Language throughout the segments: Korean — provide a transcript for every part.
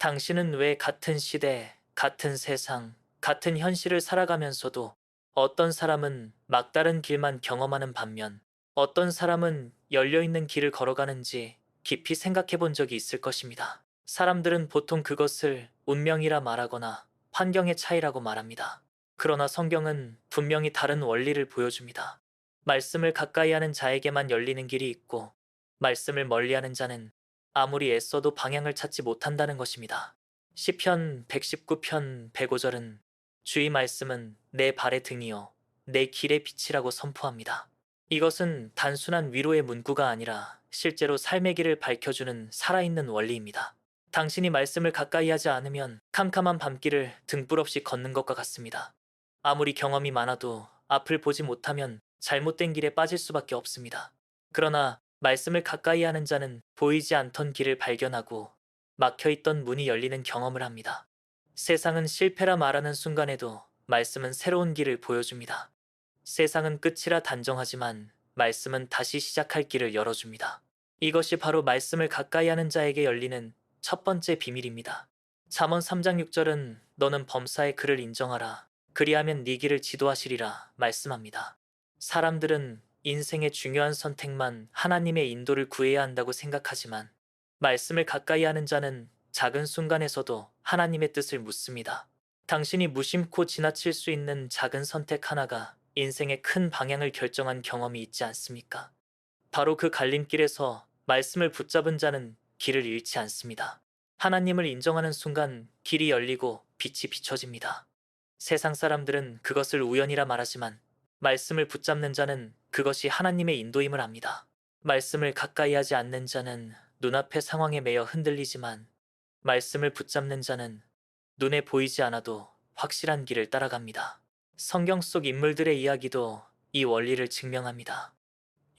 당신은 왜 같은 시대, 같은 세상, 같은 현실을 살아가면서도 어떤 사람은 막다른 길만 경험하는 반면 어떤 사람은 열려있는 길을 걸어가는지 깊이 생각해 본 적이 있을 것입니다. 사람들은 보통 그것을 운명이라 말하거나 환경의 차이라고 말합니다. 그러나 성경은 분명히 다른 원리를 보여줍니다. 말씀을 가까이 하는 자에게만 열리는 길이 있고 말씀을 멀리하는 자는 아무리 애써도 방향을 찾지 못한다는 것입니다. 시편 119편 105절은 주의 말씀은 내 발의 등이요 내 길의 빛이라고 선포합니다. 이것은 단순한 위로의 문구가 아니라 실제로 삶의 길을 밝혀주는 살아있는 원리입니다. 당신이 말씀을 가까이 하지 않으면 캄캄한 밤길을 등불 없이 걷는 것과 같습니다. 아무리 경험이 많아도 앞을 보지 못하면 잘못된 길에 빠질 수밖에 없습니다. 그러나 말씀을 가까이 하는 자는 보이지 않던 길을 발견하고 막혀있던 문이 열리는 경험을 합니다. 세상은 실패라 말하는 순간에도 말씀은 새로운 길을 보여줍니다. 세상은 끝이라 단정하지만 말씀은 다시 시작할 길을 열어줍니다. 이것이 바로 말씀을 가까이 하는 자에게 열리는 첫 번째 비밀입니다. 잠언 3장 6절은 너는 범사의 그를 인정하라. 그리하면 네 길을 지도하시리라 말씀합니다. 사람들은 인생의 중요한 선택만 하나님의 인도를 구해야 한다고 생각하지만 말씀을 가까이 하는 자는 작은 순간에서도 하나님의 뜻을 묻습니다. 당신이 무심코 지나칠 수 있는 작은 선택 하나가 인생의 큰 방향을 결정한 경험이 있지 않습니까? 바로 그 갈림길에서 말씀을 붙잡은 자는 길을 잃지 않습니다. 하나님을 인정하는 순간 길이 열리고 빛이 비춰집니다. 세상 사람들은 그것을 우연이라 말하지만 말씀을 붙잡는 자는 그것이 하나님의 인도임을 압니다. 말씀을 가까이 하지 않는 자는 눈앞의 상황에 매여 흔들리지만 말씀을 붙잡는 자는 눈에 보이지 않아도 확실한 길을 따라갑니다. 성경 속 인물들의 이야기도 이 원리를 증명합니다.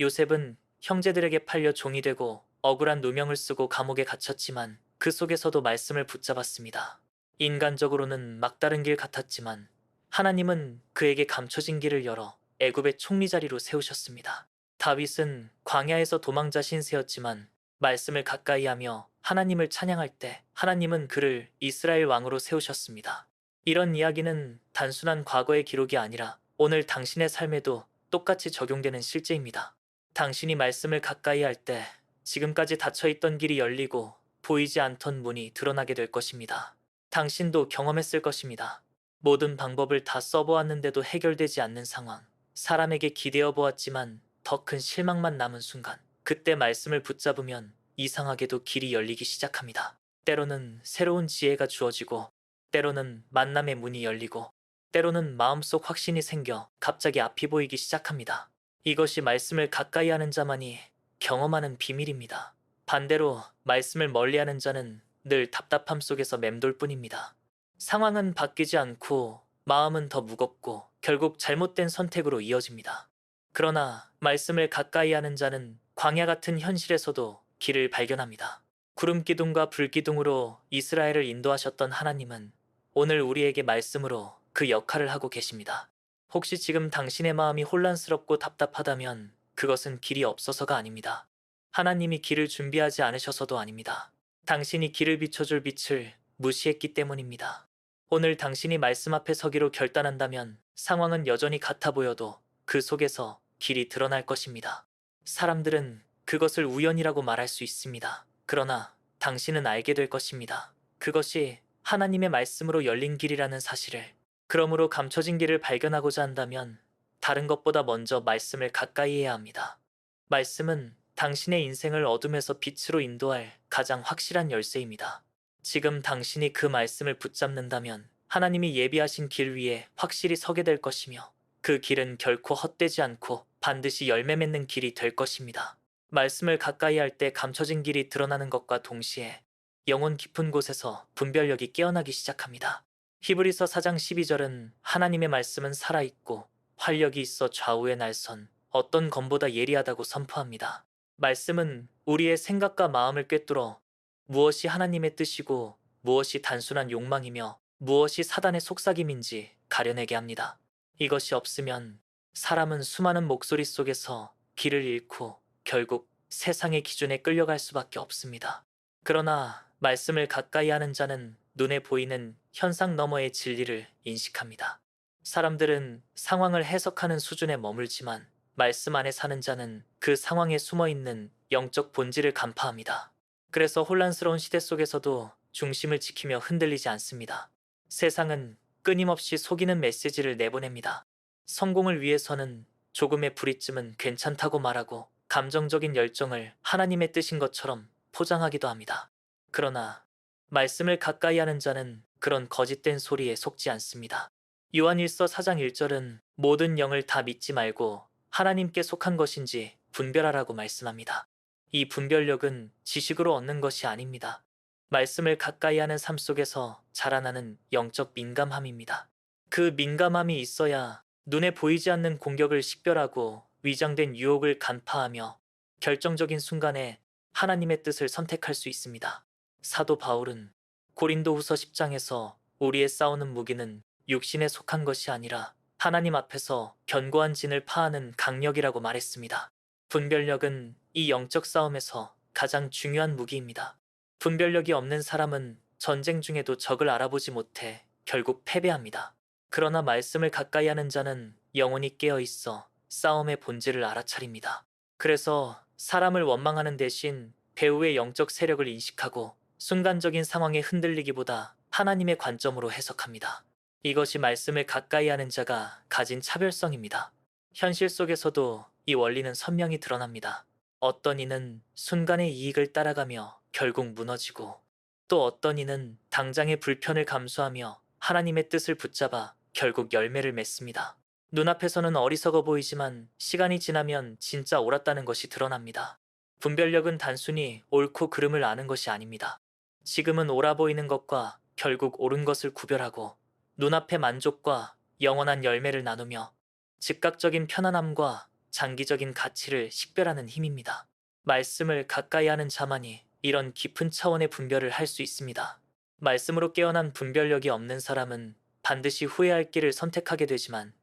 요셉은 형제들에게 팔려 종이 되고 억울한 누명을 쓰고 감옥에 갇혔지만 그 속에서도 말씀을 붙잡았습니다. 인간적으로는 막다른 길 같았지만 하나님은 그에게 감춰진 길을 열어 애굽의 총리 자리로 세우셨습니다. 다윗은 광야에서 도망자 신세였지만 말씀을 가까이 하며 하나님을 찬양할 때 하나님은 그를 이스라엘 왕으로 세우셨습니다. 이런 이야기는 단순한 과거의 기록이 아니라 오늘 당신의 삶에도 똑같이 적용되는 실제입니다. 당신이 말씀을 가까이 할 때 지금까지 닫혀있던 길이 열리고 보이지 않던 문이 드러나게 될 것입니다. 당신도 경험했을 것입니다. 모든 방법을 다 써보았는데도 해결되지 않는 상황. 사람에게 기대어 보았지만 더 큰 실망만 남은 순간. 그때 말씀을 붙잡으면 이상하게도 길이 열리기 시작합니다. 때로는 새로운 지혜가 주어지고 때로는 만남의 문이 열리고 때로는 마음속 확신이 생겨 갑자기 앞이 보이기 시작합니다. 이것이 말씀을 가까이 하는 자만이 경험하는 비밀입니다. 반대로 말씀을 멀리하는 자는 늘 답답함 속에서 맴돌 뿐입니다. 상황은 바뀌지 않고 마음은 더 무겁고 결국 잘못된 선택으로 이어집니다. 그러나 말씀을 가까이 하는 자는 광야 같은 현실에서도 길을 발견합니다. 구름 기둥과 불 기둥으로 이스라엘을 인도하셨던 하나님은 오늘 우리에게 말씀으로 그 역할을 하고 계십니다. 혹시 지금 당신의 마음이 혼란스럽고 답답하다면 그것은 길이 없어서가 아닙니다. 하나님이 길을 준비하지 않으셔서도 아닙니다. 당신이 길을 비춰줄 빛을 무시했기 때문입니다. 오늘 당신이 말씀 앞에 서기로 결단한다면 상황은 여전히 같아 보여도 그 속에서 길이 드러날 것입니다. 사람들은 그것을 우연이라고 말할 수 있습니다. 그러나 당신은 알게 될 것입니다. 그것이 하나님의 말씀으로 열린 길이라는 사실을. 그러므로 감춰진 길을 발견하고자 한다면 다른 것보다 먼저 말씀을 가까이 해야 합니다. 말씀은 당신의 인생을 어둠에서 빛으로 인도할 가장 확실한 열쇠입니다. 지금 당신이 그 말씀을 붙잡는다면 하나님이 예비하신 길 위에 확실히 서게 될 것이며 그 길은 결코 헛되지 않고 반드시 열매 맺는 길이 될 것입니다. 말씀을 가까이 할 때 감춰진 길이 드러나는 것과 동시에 영혼 깊은 곳에서 분별력이 깨어나기 시작합니다. 히브리서 4장 12절은 하나님의 말씀은 살아있고 활력이 있어 좌우의 날선 어떤 검보다 예리하다고 선포합니다. 말씀은 우리의 생각과 마음을 꿰뚫어 무엇이 하나님의 뜻이고 무엇이 단순한 욕망이며 무엇이 사단의 속삭임인지 가려내게 합니다. 이것이 없으면 사람은 수많은 목소리 속에서 길을 잃고 결국 세상의 기준에 끌려갈 수밖에 없습니다. 그러나 말씀을 가까이 하는 자는 눈에 보이는 현상 너머의 진리를 인식합니다. 사람들은 상황을 해석하는 수준에 머물지만 말씀 안에 사는 자는 그 상황에 숨어 있는 영적 본질을 간파합니다. 그래서 혼란스러운 시대 속에서도 중심을 지키며 흔들리지 않습니다. 세상은 끊임없이 속이는 메시지를 내보냅니다. 성공을 위해서는 조금의 불이쯤은 괜찮다고 말하고 감정적인 열정을 하나님의 뜻인 것처럼 포장하기도 합니다. 그러나 말씀을 가까이 하는 자는 그런 거짓된 소리에 속지 않습니다. 요한일서 4장 1절은 모든 영을 다 믿지 말고 하나님께 속한 것인지 분별하라고 말씀합니다. 이 분별력은 지식으로 얻는 것이 아닙니다. 말씀을 가까이 하는 삶 속에서 자라나는 영적 민감함입니다. 그 민감함이 있어야 눈에 보이지 않는 공격을 식별하고 위장된 유혹을 간파하며 결정적인 순간에 하나님의 뜻을 선택할 수 있습니다. 사도 바울은 고린도후서 10장에서 우리의 싸우는 무기는 육신에 속한 것이 아니라 하나님 앞에서 견고한 진을 파하는 강력이라고 말했습니다. 분별력은 이 영적 싸움에서 가장 중요한 무기입니다. 분별력이 없는 사람은 전쟁 중에도 적을 알아보지 못해 결국 패배합니다. 그러나 말씀을 가까이 하는 자는 영혼이 깨어 있어 싸움의 본질을 알아차립니다. 그래서 사람을 원망하는 대신 배후의 영적 세력을 인식하고 순간적인 상황에 흔들리기보다 하나님의 관점으로 해석합니다. 이것이 말씀을 가까이 하는 자가 가진 차별성입니다. 현실 속에서도 이 원리는 선명히 드러납니다. 어떤 이는 순간의 이익을 따라가며 결국 무너지고 또 어떤 이는 당장의 불편을 감수하며 하나님의 뜻을 붙잡아 결국 열매를 맺습니다. 눈앞에서는 어리석어 보이지만 시간이 지나면 진짜 옳았다는 것이 드러납니다. 분별력은 단순히 옳고 그름을 아는 것이 아닙니다. 지금은 옳아 보이는 것과 결국 옳은 것을 구별하고 눈앞의 만족과 영원한 열매를 나누며 즉각적인 편안함과 장기적인 가치를 식별하는 힘입니다. 말씀을 가까이 하는 자만이 이런 깊은 차원의 분별을 할 수 있습니다. 말씀으로 깨어난 분별력이 없는 사람은 반드시 후회할 길을 선택하게 되지만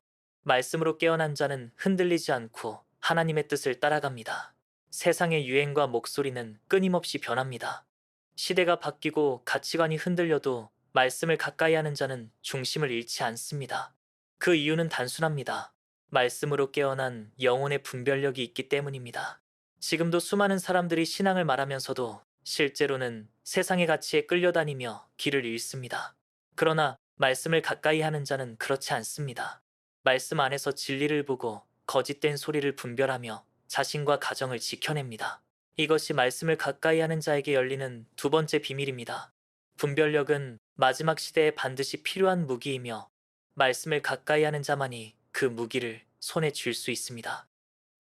말씀으로 깨어난 자는 흔들리지 않고 하나님의 뜻을 따라갑니다. 세상의 유행과 목소리는 끊임없이 변합니다. 시대가 바뀌고 가치관이 흔들려도 말씀을 가까이 하는 자는 중심을 잃지 않습니다. 그 이유는 단순합니다. 말씀으로 깨어난 영혼의 분별력이 있기 때문입니다. 지금도 수많은 사람들이 신앙을 말하면서도 실제로는 세상의 가치에 끌려다니며 길을 잃습니다. 그러나 말씀을 가까이 하는 자는 그렇지 않습니다. 말씀 안에서 진리를 보고 거짓된 소리를 분별하며 자신과 가정을 지켜냅니다. 이것이 말씀을 가까이 하는 자에게 열리는 두 번째 비밀입니다. 분별력은 마지막 시대에 반드시 필요한 무기이며 말씀을 가까이 하는 자만이 그 무기를 손에 쥘 수 있습니다.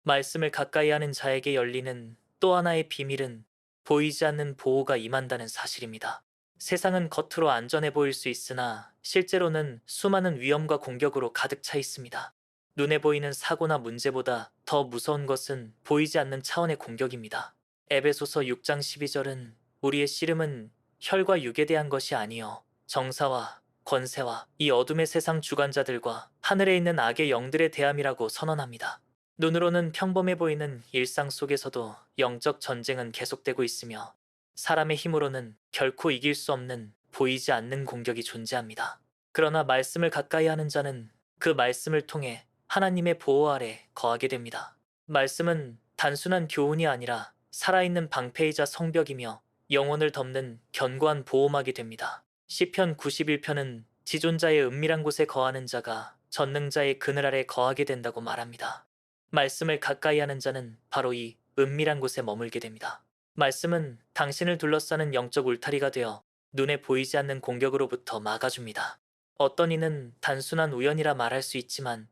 말씀을 가까이 하는 자에게 열리는 또 하나의 비밀은 보이지 않는 보호가 임한다는 사실입니다. 세상은 겉으로 안전해 보일 수 있으나 실제로는 수많은 위험과 공격으로 가득 차 있습니다. 눈에 보이는 사고나 문제보다 더 무서운 것은 보이지 않는 차원의 공격입니다. 에베소서 6장 12절은 우리의 씨름은 혈과 육에 대한 것이 아니요 정사와 권세와 이 어둠의 세상 주관자들과 하늘에 있는 악의 영들에 대함이라고 선언합니다. 눈으로는 평범해 보이는 일상 속에서도 영적 전쟁은 계속되고 있으며 사람의 힘으로는 결코 이길 수 없는 보이지 않는 공격이 존재합니다. 그러나 말씀을 가까이 하는 자는 그 말씀을 통해 하나님의 보호 아래 거하게 됩니다. 말씀은 단순한 교훈이 아니라 살아있는 방패이자 성벽이며 영혼을 덮는 견고한 보호막이 됩니다. 시편 91편은 지존자의 은밀한 곳에 거하는 자가 전능자의 그늘 아래 거하게 된다고 말합니다. 말씀을 가까이 하는 자는 바로 이 은밀한 곳에 머물게 됩니다. 말씀은 당신을 둘러싸는 영적 울타리가 되어 눈에 보이지 않는 공격으로부터 막아줍니다. 어떤 이는 단순한 우연이라 말할 수 있지만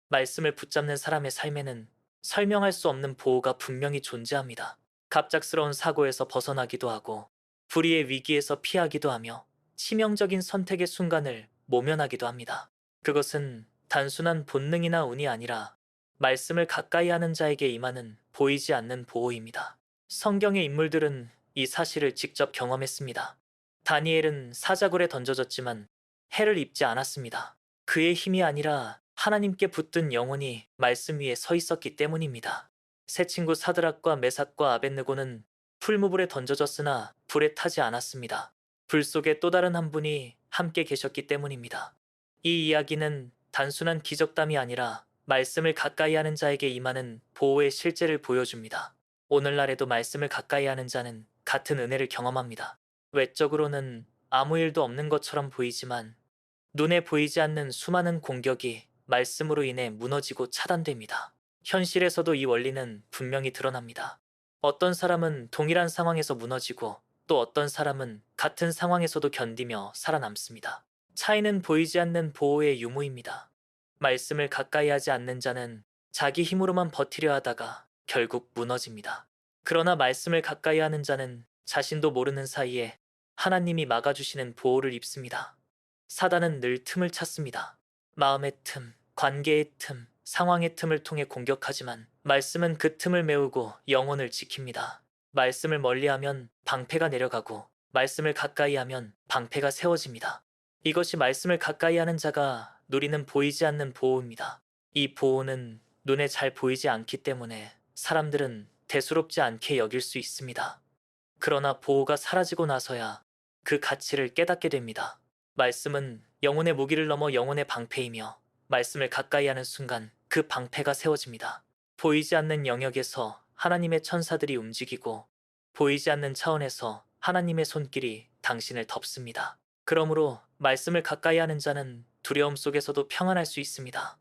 말씀을 붙잡는 사람의 삶에는 설명할 수 없는 보호가 분명히 존재합니다. 갑작스러운 사고에서 벗어나기도 하고 불의의 위기에서 피하기도 하며 치명적인 선택의 순간을 모면하기도 합니다. 그것은 단순한 본능이나 운이 아니라 말씀을 가까이 하는 자에게 임하는 보이지 않는 보호입니다. 성경의 인물들은 이 사실을 직접 경험했습니다. 다니엘은 사자굴에 던져졌지만 해를 입지 않았습니다. 그의 힘이 아니라 하나님께 붙든 영혼이 말씀 위에 서 있었기 때문입니다. 세 친구 사드락과 메삭과 아벳느고는 풀무불에 던져졌으나 불에 타지 않았습니다. 불 속에 또 다른 한 분이 함께 계셨기 때문입니다. 이 이야기는 단순한 기적담이 아니라 말씀을 가까이 하는 자에게 임하는 보호의 실제를 보여줍니다. 오늘날에도 말씀을 가까이 하는 자는 같은 은혜를 경험합니다. 외적으로는 아무 일도 없는 것처럼 보이지만 눈에 보이지 않는 수많은 공격이 말씀으로 인해 무너지고 차단됩니다. 현실에서도 이 원리는 분명히 드러납니다. 어떤 사람은 동일한 상황에서 무너지고 또 어떤 사람은 같은 상황에서도 견디며 살아남습니다. 차이는 보이지 않는 보호의 유무입니다. 말씀을 가까이 하지 않는 자는 자기 힘으로만 버티려 하다가 결국 무너집니다. 그러나 말씀을 가까이 하는 자는 자신도 모르는 사이에 하나님이 막아주시는 보호를 입습니다. 사단은 늘 틈을 찾습니다. 마음의 틈, 관계의 틈, 상황의 틈을 통해 공격하지만 말씀은 그 틈을 메우고 영혼을 지킵니다. 말씀을 멀리하면 방패가 내려가고 말씀을 가까이 하면 방패가 세워집니다. 이것이 말씀을 가까이 하는 자가 누리는 보이지 않는 보호입니다. 이 보호는 눈에 잘 보이지 않기 때문에 사람들은 대수롭지 않게 여길 수 있습니다. 그러나 보호가 사라지고 나서야 그 가치를 깨닫게 됩니다. 말씀은 영혼의 무기를 넘어 영혼의 방패이며 말씀을 가까이 하는 순간 그 방패가 세워집니다. 보이지 않는 영역에서 하나님의 천사들이 움직이고 보이지 않는 차원에서 하나님의 손길이 당신을 덮습니다. 그러므로 말씀을 가까이 하는 자는 두려움 속에서도 평안할 수 있습니다.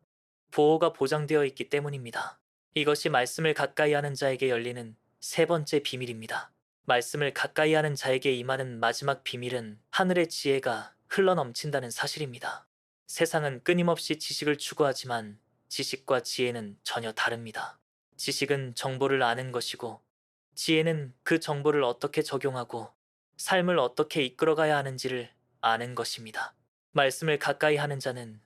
보호가 보장되어 있기 때문입니다. 이것이 말씀을 가까이 하는 자에게 열리는 세 번째 비밀입니다. 말씀을 가까이 하는 자에게 임하는 마지막 비밀은 하늘의 지혜가 흘러넘친다는 사실입니다. 세상은 끊임없이 지식을 추구하지만 지식과 지혜는 전혀 다릅니다. 지식은 정보를 아는 것이고 지혜는 그 정보를 어떻게 적용하고 삶을 어떻게 이끌어가야 하는지를 아는 것입니다. 말씀을 가까이 하는 자는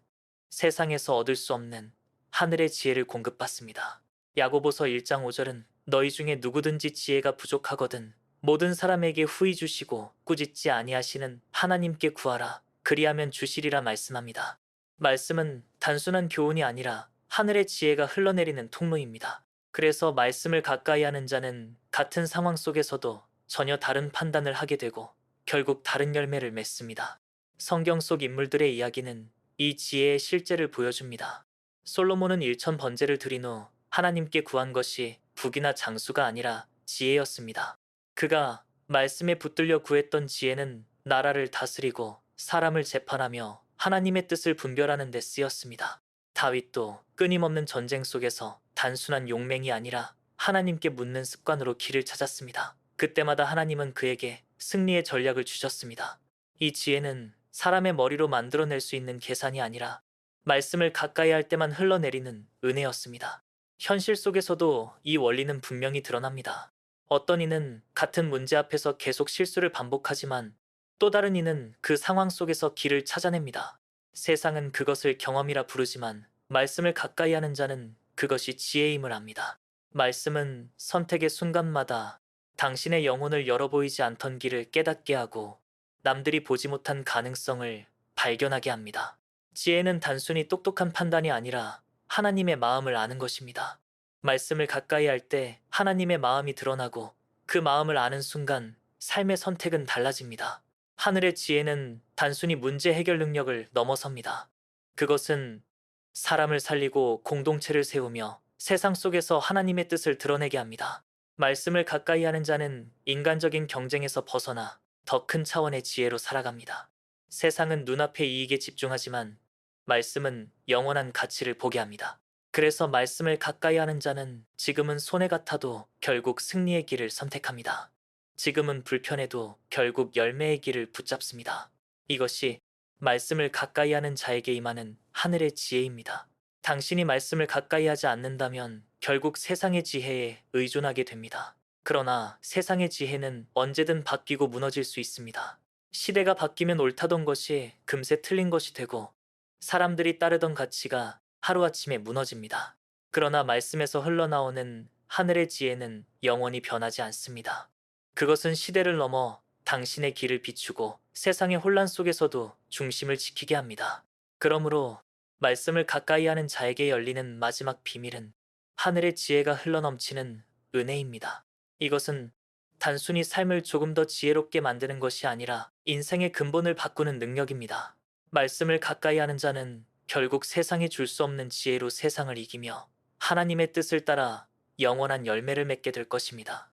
세상에서 얻을 수 없는 하늘의 지혜를 공급받습니다. 야고보서 1장 5절은 너희 중에 누구든지 지혜가 부족하거든 모든 사람에게 후히 주시고 꾸짖지 아니하시는 하나님께 구하라 그리하면 주시리라 말씀합니다. 말씀은 단순한 교훈이 아니라 하늘의 지혜가 흘러내리는 통로입니다. 그래서 말씀을 가까이 하는 자는 같은 상황 속에서도 전혀 다른 판단을 하게 되고 결국 다른 열매를 맺습니다. 성경 속 인물들의 이야기는 이 지혜의 실제를 보여줍니다. 솔로몬은 1000번제를 드린 후 하나님께 구한 것이 북이나 장수가 아니라 지혜였습니다. 그가 말씀에 붙들려 구했던 지혜는 나라를 다스리고 사람을 재판하며 하나님의 뜻을 분별하는 데 쓰였습니다. 다윗도 끊임없는 전쟁 속에서 단순한 용맹이 아니라 하나님께 묻는 습관으로 길을 찾았습니다. 그때마다 하나님은 그에게 승리의 전략을 주셨습니다. 이 지혜는 사람의 머리로 만들어낼 수 있는 계산이 아니라 말씀을 가까이 할 때만 흘러내리는 은혜였습니다. 현실 속에서도 이 원리는 분명히 드러납니다. 어떤 이는 같은 문제 앞에서 계속 실수를 반복하지만 또 다른 이는 그 상황 속에서 길을 찾아냅니다. 세상은 그것을 경험이라 부르지만 말씀을 가까이 하는 자는 그것이 지혜임을 압니다. 말씀은 선택의 순간마다 당신의 영혼을 열어 보이지 않던 길을 깨닫게 하고 남들이 보지 못한 가능성을 발견하게 합니다. 지혜는 단순히 똑똑한 판단이 아니라 하나님의 마음을 아는 것입니다. 말씀을 가까이 할 때 하나님의 마음이 드러나고 그 마음을 아는 순간 삶의 선택은 달라집니다. 하늘의 지혜는 단순히 문제 해결 능력을 넘어섭니다. 그것은 사람을 살리고 공동체를 세우며 세상 속에서 하나님의 뜻을 드러내게 합니다. 말씀을 가까이 하는 자는 인간적인 경쟁에서 벗어나 더 큰 차원의 지혜로 살아갑니다. 세상은 눈앞의 이익에 집중하지만 말씀은 영원한 가치를 보게 합니다. 그래서 말씀을 가까이 하는 자는 지금은 손해 같아도 결국 승리의 길을 선택합니다. 지금은 불편해도 결국 열매의 길을 붙잡습니다. 이것이 말씀을 가까이 하는 자에게 임하는 하늘의 지혜입니다. 당신이 말씀을 가까이 하지 않는다면 결국 세상의 지혜에 의존하게 됩니다. 그러나 세상의 지혜는 언제든 바뀌고 무너질 수 있습니다. 시대가 바뀌면 옳다던 것이 금세 틀린 것이 되고 사람들이 따르던 가치가 하루아침에 무너집니다. 그러나 말씀에서 흘러나오는 하늘의 지혜는 영원히 변하지 않습니다. 그것은 시대를 넘어 당신의 길을 비추고 세상의 혼란 속에서도 중심을 지키게 합니다. 그러므로 말씀을 가까이 하는 자에게 열리는 마지막 비밀은 하늘의 지혜가 흘러넘치는 은혜입니다. 이것은 단순히 삶을 조금 더 지혜롭게 만드는 것이 아니라 인생의 근본을 바꾸는 능력입니다. 말씀을 가까이 하는 자는 결국 세상이 줄 수 없는 지혜로 세상을 이기며 하나님의 뜻을 따라 영원한 열매를 맺게 될 것입니다.